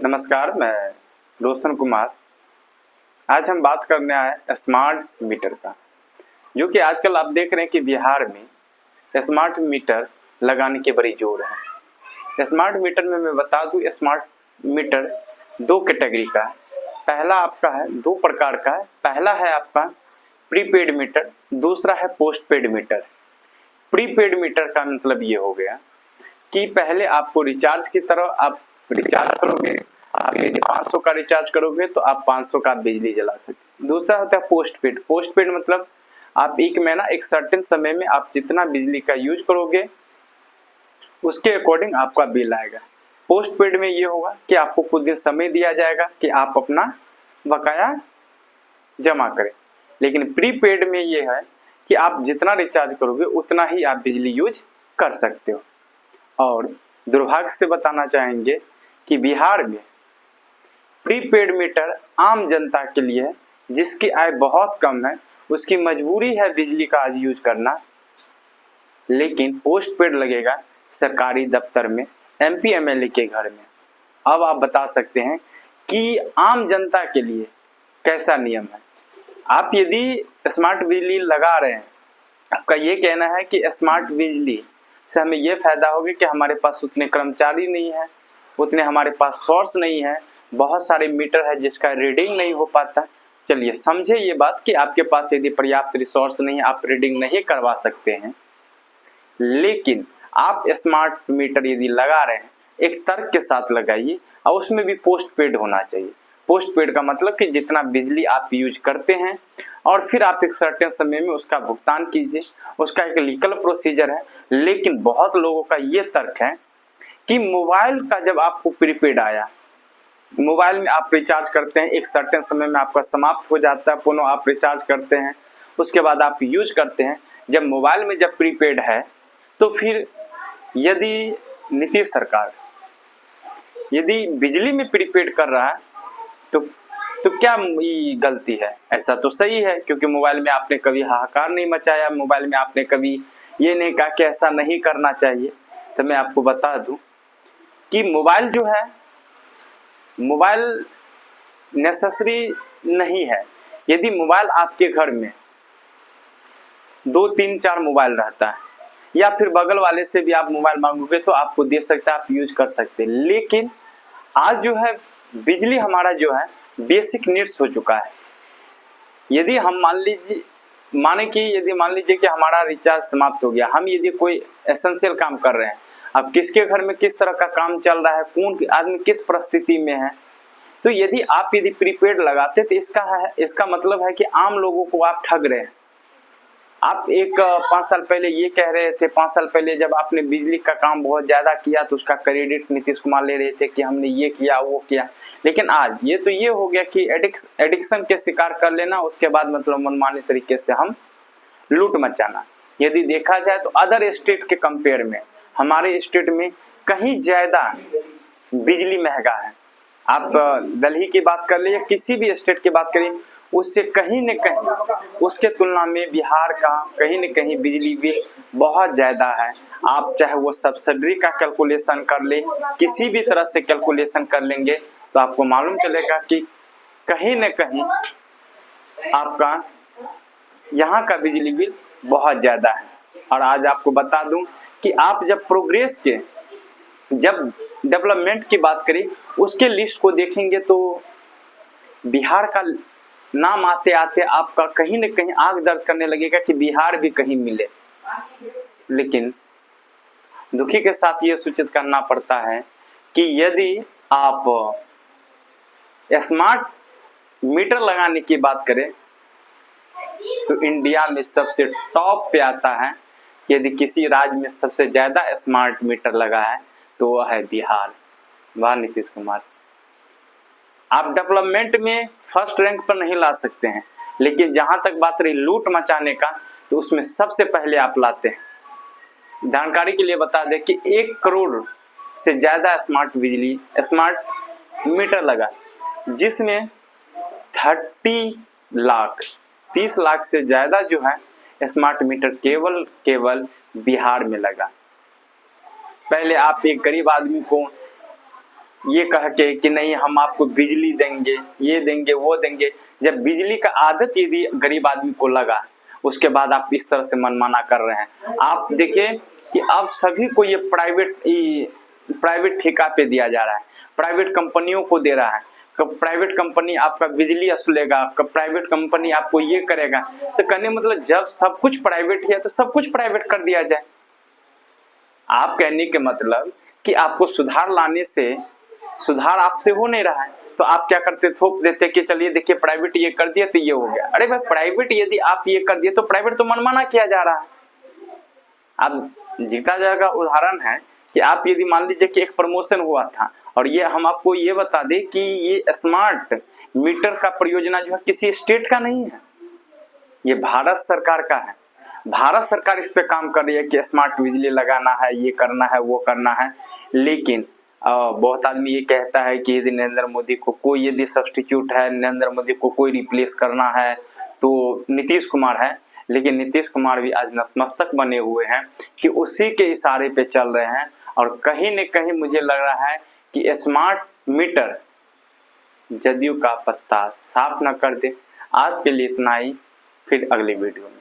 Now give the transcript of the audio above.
नमस्कार, मैं रोशन कुमार। आज हम बात करने आए स्मार्ट मीटर का, जो कि आजकल आप देख रहे हैं कि बिहार में स्मार्ट मीटर लगाने की बड़ी जोर है। स्मार्ट मीटर में मैं बता दूं, स्मार्ट मीटर दो कैटेगरी का है। पहला आपका है, दो प्रकार का है। पहला है आपका प्रीपेड मीटर, दूसरा है पोस्टपेड मीटर। प्रीपेड मीटर का मतलब ये हो गया कि पहले आपको रिचार्ज की तरह आप रिचार्ज करोगे। आप यदि 500 का रिचार्ज करोगे तो आप 500 का बिजली जला सकते। दूसरा होता है पोस्टपेड। पोस्टपेड मतलब आप एक महीना एक सर्टेन समय में आप जितना बिजली का यूज करोगे उसके अकॉर्डिंग आपका बिल आएगा। पोस्टपेड में ये होगा कि आपको कुछ दिन समय दिया जाएगा कि आप अपना बकाया जमा करें। लेकिन प्रीपेड में ये है कि आप जितना रिचार्ज करोगे उतना ही आप बिजली यूज कर सकते हो। और दुर्भाग्य से बताना चाहेंगे कि बिहार में प्रीपेड मीटर आम जनता के लिए है, जिसकी आय बहुत कम है, उसकी मजबूरी है बिजली का आज यूज करना। लेकिन पोस्टपेड लगेगा सरकारी दफ्तर में, एमपी एमएलए के घर में। अब आप बता सकते हैं कि आम जनता के लिए कैसा नियम है। आप यदि स्मार्ट बिजली लगा रहे हैं, आपका ये कहना है कि स्मार्ट बिजली से हमें ये फायदा होगा कि हमारे पास उतने कर्मचारी नहीं है, उतने हमारे पास सोर्स नहीं है, बहुत सारे मीटर है जिसका रीडिंग नहीं हो पाता। चलिए समझे ये बात कि आपके पास यदि पर्याप्त रिसोर्स नहीं है, आप रीडिंग नहीं करवा सकते हैं। लेकिन आप स्मार्ट मीटर यदि लगा रहे हैं, एक तर्क के साथ लगाइए, और उसमें भी पोस्टपेड होना चाहिए। पोस्टपेड का मतलब कि जितना बिजली आप यूज करते हैं और फिर आप एक सर्टेन समय में उसका भुगतान कीजिए। उसका एक लीगल प्रोसीजर है। लेकिन बहुत लोगों का ये तर्क है कि मोबाइल का जब आपको प्रीपेड आया, मोबाइल में आप रिचार्ज करते हैं, एक सर्टेन समय में आपका समाप्त हो जाता है, पुनः आप रिचार्ज करते हैं, उसके बाद आप यूज करते हैं। जब मोबाइल में जब प्रीपेड है तो फिर यदि नीतीश सरकार यदि बिजली में प्रीपेड कर रहा है तो क्या गलती है? ऐसा तो सही है, क्योंकि मोबाइल में आपने कभी हाहाकार नहीं मचाया, मोबाइल में आपने कभी ये नहीं कहा कि ऐसा नहीं करना चाहिए। तो मैं आपको बता दूं कि मोबाइल जो है, मोबाइल नेसेसरी नहीं है। यदि मोबाइल आपके घर में 2 3 4 मोबाइल रहता है, या फिर बगल वाले से भी आप मोबाइल मांगोगे तो आपको दे सकता है, आप यूज कर सकते हैं। लेकिन आज जो है बिजली हमारा जो है बेसिक नीड्स हो चुका है। यदि हम मान लीजिए कि हमारा रिचार्ज समाप्त हो गया, हम यदि कोई एसेंशियल काम कर रहे हैं, अब किसके घर में किस तरह का काम चल रहा है, कौन आदमी किस परिस्थिति में है, तो यदि प्रीपेड लगाते तो इसका मतलब है कि आम लोगों को आप ठग रहे हैं। आप 5 साल पहले ये कह रहे थे, 5 साल पहले जब आपने बिजली का काम बहुत ज़्यादा किया तो उसका क्रेडिट नीतीश कुमार ले रहे थे कि हमने ये किया वो किया। लेकिन आज ये हो गया कि एडिक्शन के शिकार कर लेना, उसके बाद मतलब मनमाने तरीके से हम लूट मचाना। यदि देखा जाए तो अदर स्टेट के कंपेयर में हमारे स्टेट में कहीं ज़्यादा बिजली महंगा है। आप दिल्ली की बात कर ले या किसी भी स्टेट की बात करें, उससे कहीं न कहीं उसके तुलना में बिहार का कहीं न कहीं बिजली बिल बहुत ज़्यादा है। आप चाहे वो सब्सिडी का कैलकुलेशन कर ले, किसी भी तरह से कैलकुलेशन कर लेंगे तो आपको मालूम चलेगा कि कहीं न कहीं आपका यहाँ का बिजली बिल बहुत ज़्यादा है। और आज आपको बता दूं कि आप जब डेवलपमेंट की बात करें, उसके लिस्ट को देखेंगे तो बिहार का नाम आते आते आपका कहीं न कहीं आंख दर्द करने लगेगा कि बिहार भी कहीं मिले। लेकिन दुखी के साथ ये सूचित करना पड़ता है कि यदि आप स्मार्ट मीटर लगाने की बात करें तो इंडिया में सबसे टॉप पे आता है। यदि किसी राज्य में सबसे ज़्यादा स्मार्ट मीटर लगा है तो वह है बिहार। वाह नीतीश कुमार, आप डेवलपमेंट में फर्स्ट रैंक पर नहीं ला सकते हैं, लेकिन जहां तक बात रही लूट मचाने का तो उसमें सबसे पहले आप लाते हैं। जानकारी के लिए बता दें कि 1 करोड़ से ज़्यादा स्मार्ट मीटर लगा, जिसमें 30 लाख से ज़्यादा जो है स्मार्ट मीटर केवल बिहार में लगा। पहले आप एक गरीब आदमी को ये कह के कि नहीं हम आपको बिजली देंगे, ये देंगे, वो देंगे। जब बिजली का आदत यदि गरीब आदमी को लगा, उसके बाद आप इस तरह से मनमाना कर रहे हैं। आप देखिए कि अब सभी को ये प्राइवेट ठेका पे दिया जा रहा है, प्राइवेट कंपनियों को दे रहा है। कब प्राइवेट कंपनी आपका बिजली असुलेगा, कब प्राइवेट कंपनी आपको ये करेगा। तो कहने मतलब जब सब कुछ प्राइवेट है तो सब कुछ प्राइवेट कर दिया जाए। आप कहने के मतलब कि आपको सुधार लाने से सुधार आपसे हो नहीं रहा है, तो आप क्या करते, थोप देते कि चलिए देखिए प्राइवेट ये कर दिया तो ये हो गया। अरे भाई प्राइवेट यदि आप ये कर दिए तो प्राइवेट तो मनमाना किया जा रहा है। अब जीता जाएगा उदाहरण है कि आप यदि मान लीजिए कि एक प्रमोशन हुआ था और ये हम आपको ये बता दें कि ये स्मार्ट मीटर का परियोजना जो है किसी स्टेट का नहीं है, ये भारत सरकार का है। भारत सरकार इस पे काम कर रही है कि स्मार्ट बिजली लगाना है, ये करना है, वो करना है। लेकिन बहुत आदमी ये कहता है कि यदि नरेंद्र मोदी को कोई यदि सब्स्टिट्यूट है, नरेंद्र मोदी को कोई रिप्लेस करना है तो नीतीश कुमार है। लेकिन नीतीश कुमार भी आज नतमस्तक बने हुए हैं कि उसी के इशारे पे चल रहे हैं। और कहीं न कहीं मुझे लग रहा है कि स्मार्ट मीटर जदयू का पत्ता साफ न कर दे। आज के लिए इतना ही, फिर अगली वीडियो में।